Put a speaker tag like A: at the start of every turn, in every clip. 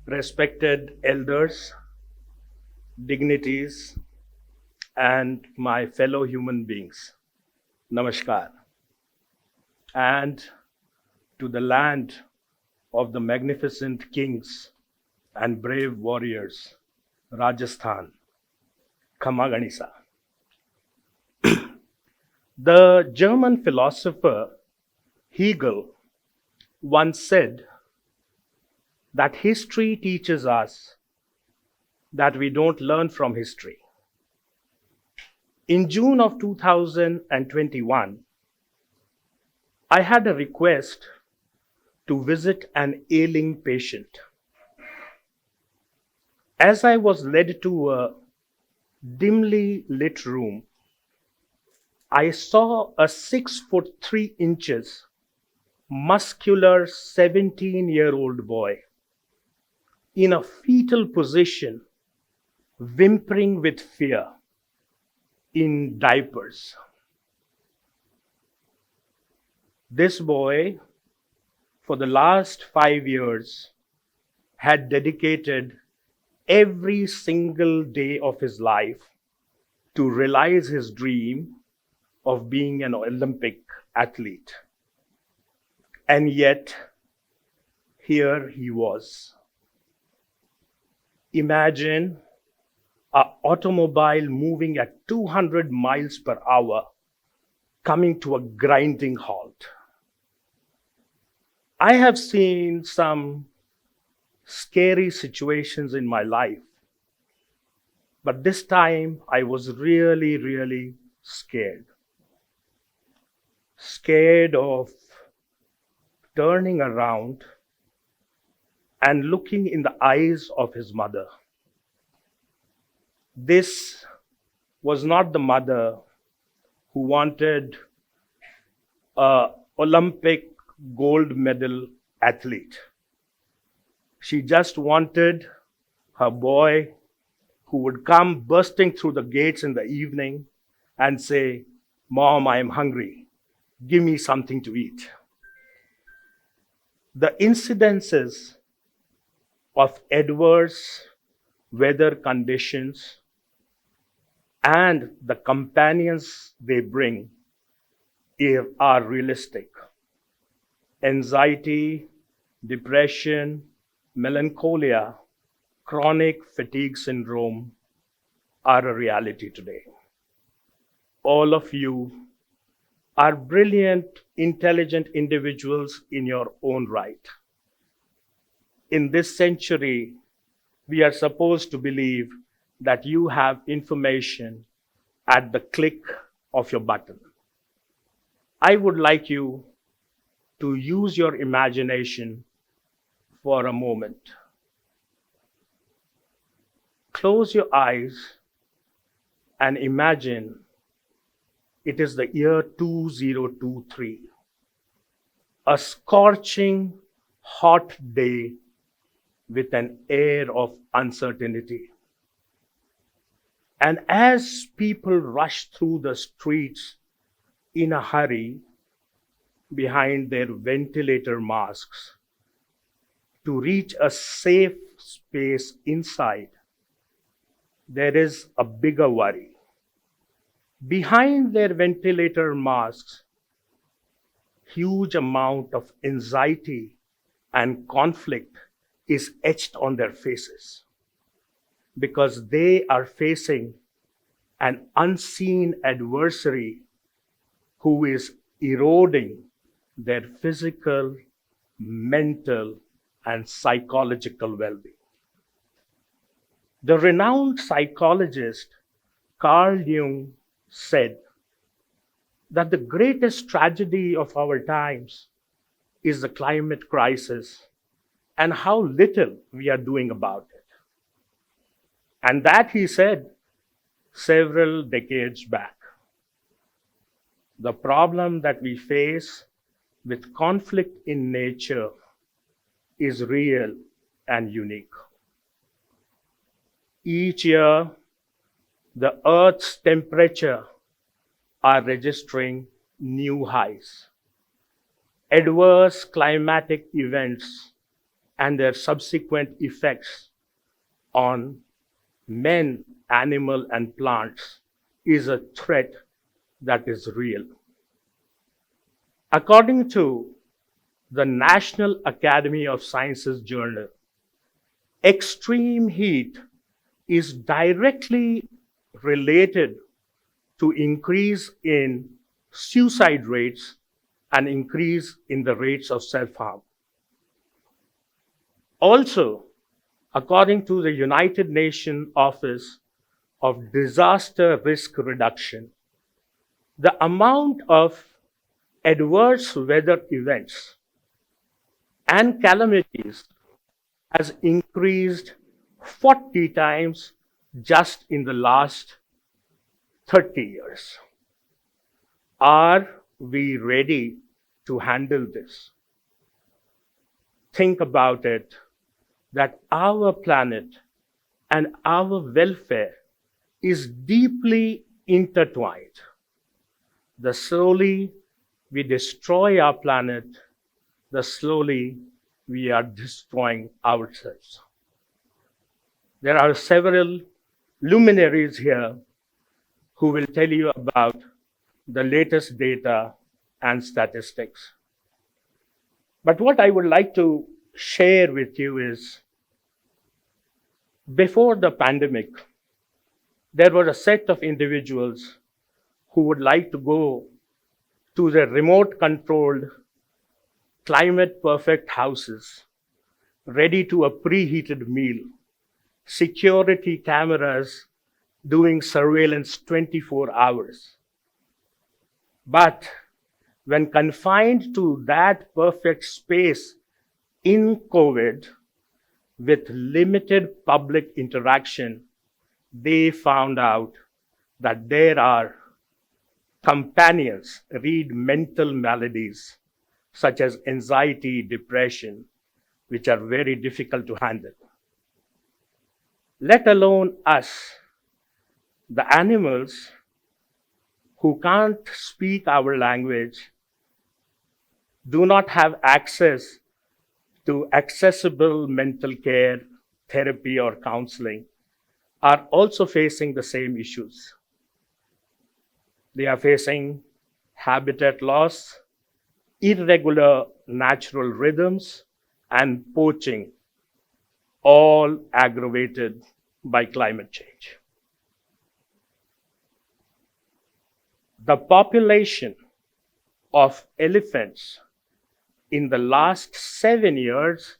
A: Respected elders, dignities, and my fellow human beings, Namaskar. And to the land of the magnificent kings and brave warriors, Rajasthan, Khama Ganisa. The German philosopher Hegel once said that history teaches us that we don't learn from history. In June of 2021, I had a request to visit an ailing patient. As I was led to a dimly lit room, I saw a 6 foot 3 inches muscular 17-year-old boy in a fetal position, whimpering with fear, in diapers. This boy, for the last 5 years, had dedicated every single day of his life to realize his dream of being an Olympic athlete. And yet, here he was. Imagine an automobile moving at 200 miles per hour coming to a grinding halt. I have seen some scary situations in my life, but this time I was really scared. Scared of turning around and looking in the eyes of his mother. This was not the mother who wanted an Olympic gold medal athlete. She just wanted her boy who would come bursting through the gates in the evening and say, "Mom, I am hungry. Give me something to eat." The incidences of adverse weather conditions and the companions they bring are realistic. Anxiety, depression, melancholia, chronic fatigue syndrome are a reality today. All of you are brilliant, intelligent individuals in your own right. In this century, we are supposed to believe that you have information at the click of your button. I would like you to use your imagination for a moment. Close your eyes and imagine it is the year 2023, a scorching hot day with an air of uncertainty. And as people rush through the streets in a hurry behind their ventilator masks to reach a safe space inside, there is a bigger worry. Behind their ventilator masks, huge amount of anxiety and conflict is etched on their faces because they are facing an unseen adversary who is eroding their physical, mental, and psychological well-being. The renowned psychologist Carl Jung said that the greatest tragedy of our times is the climate crisis and how little we are doing about it. And that he said several decades back. The problem that we face with conflict in nature is real and unique. Each year, the Earth's temperature are registering new highs. Adverse climatic events and their subsequent effects on men, animal, and plants is a threat that is real. According to the National Academy of Sciences Journal, extreme heat is directly related to increase in suicide rates and increase in the rates of self-harm. Also, according to the United Nations Office of Disaster Risk Reduction, the amount of adverse weather events and calamities has increased 40 times just in the last 30 years. Are we ready to handle this? Think about it, that our planet and our welfare is deeply intertwined. The slowly we destroy our planet, the slowly we are destroying ourselves. There are several luminaries here who will tell you about the latest data and statistics. But what I would like to share with you is, before the pandemic, there were a set of individuals who would like to go to their remote controlled, climate perfect houses, ready to a preheated meal, security cameras doing surveillance 24 hours. But when confined to that perfect space in COVID, with limited public interaction, they found out that there are companions, read mental maladies, such as anxiety, depression, which are very difficult to handle. Let alone us, the animals who can't speak our language, do not have access to accessible mental care, therapy, or counseling, are also facing the same issues. They are facing habitat loss, irregular natural rhythms, and poaching, all aggravated by climate change. The population of elephants in the last 7 years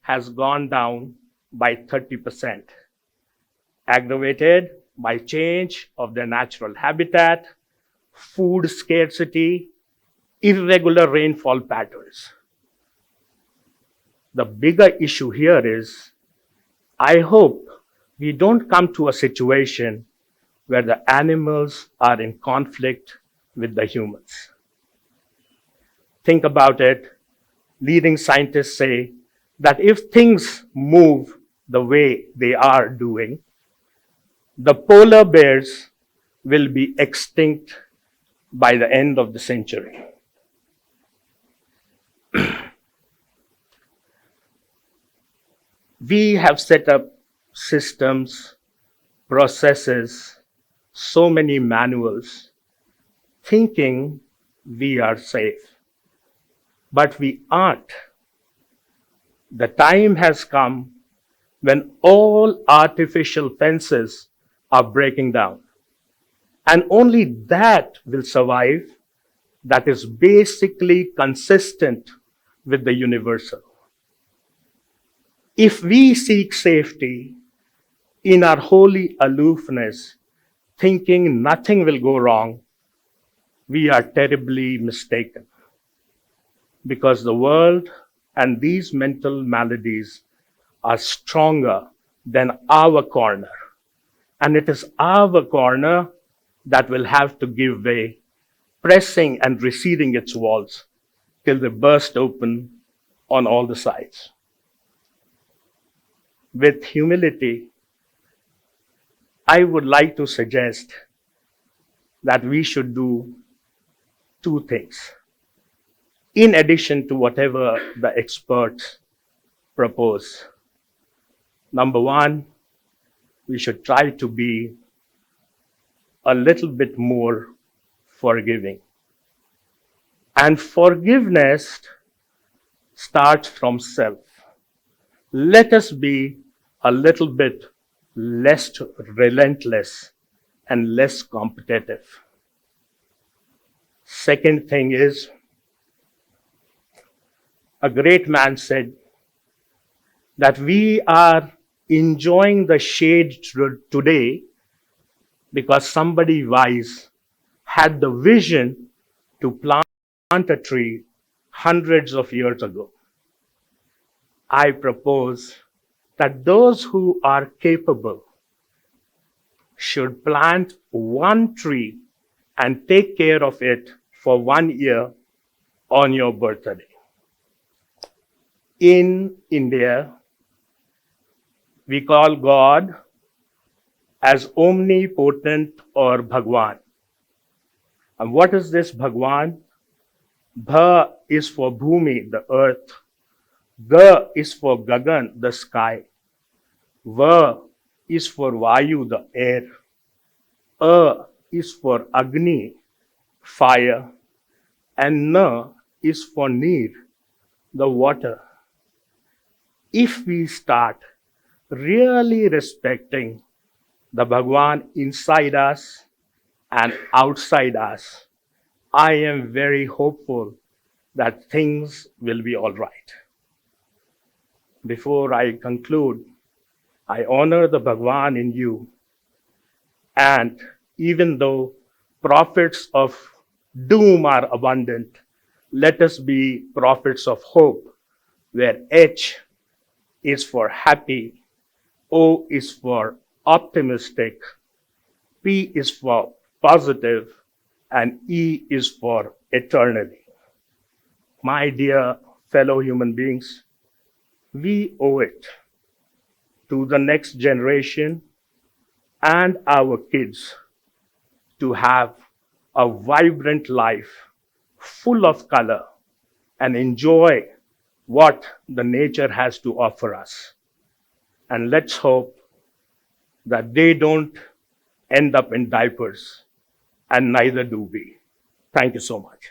A: has gone down by 30%, aggravated by change of their natural habitat, food scarcity, irregular rainfall patterns. The bigger issue here is, I hope we don't come to a situation where the animals are in conflict with the humans. Think about it. Leading scientists say that if things move the way they are doing, the polar bears will be extinct by the end of the century. We have set up systems, processes, so many manuals, thinking we are safe. But we aren't. The time has come when all artificial fences are breaking down. And only that will survive that is basically consistent with the universal. If we seek safety in our holy aloofness, thinking nothing will go wrong, we are terribly mistaken. Because the world and these mental maladies are stronger than our corner. And it is our corner that will have to give way, pressing and receding its walls till they burst open on all the sides. With humility, I would like to suggest that we should do two things, in addition to whatever the experts propose. Number one, we should try to be a little bit more forgiving. And forgiveness starts from self. Let us be a little bit less relentless and less competitive. Second thing is, a great man said that we are enjoying the shade today because somebody wise had the vision to plant a tree hundreds of years ago. I propose that those who are capable should plant one tree and take care of it for 1 year on your birthday. In India, we call God as omnipotent or Bhagwan. And what is this Bhagwan? Bha is for Bhumi, the earth. Ga is for Gagan, the sky. Va is for Vayu, the air. A is for Agni, fire. And Na is for Neer, the water. If we start really respecting the Bhagwan inside us and outside us, I am very hopeful that things will be all right. Before I conclude, I honor the Bhagwan in you. And even though prophets of doom are abundant, let us be prophets of hope, where H is for happy, O is for optimistic, P is for positive, and E is for eternity. My dear fellow human beings, we owe it to the next generation and our kids to have a vibrant life full of color and enjoy what the nature has to offer us. And let's hope that they don't end up in diapers, and neither do we. Thank you so much.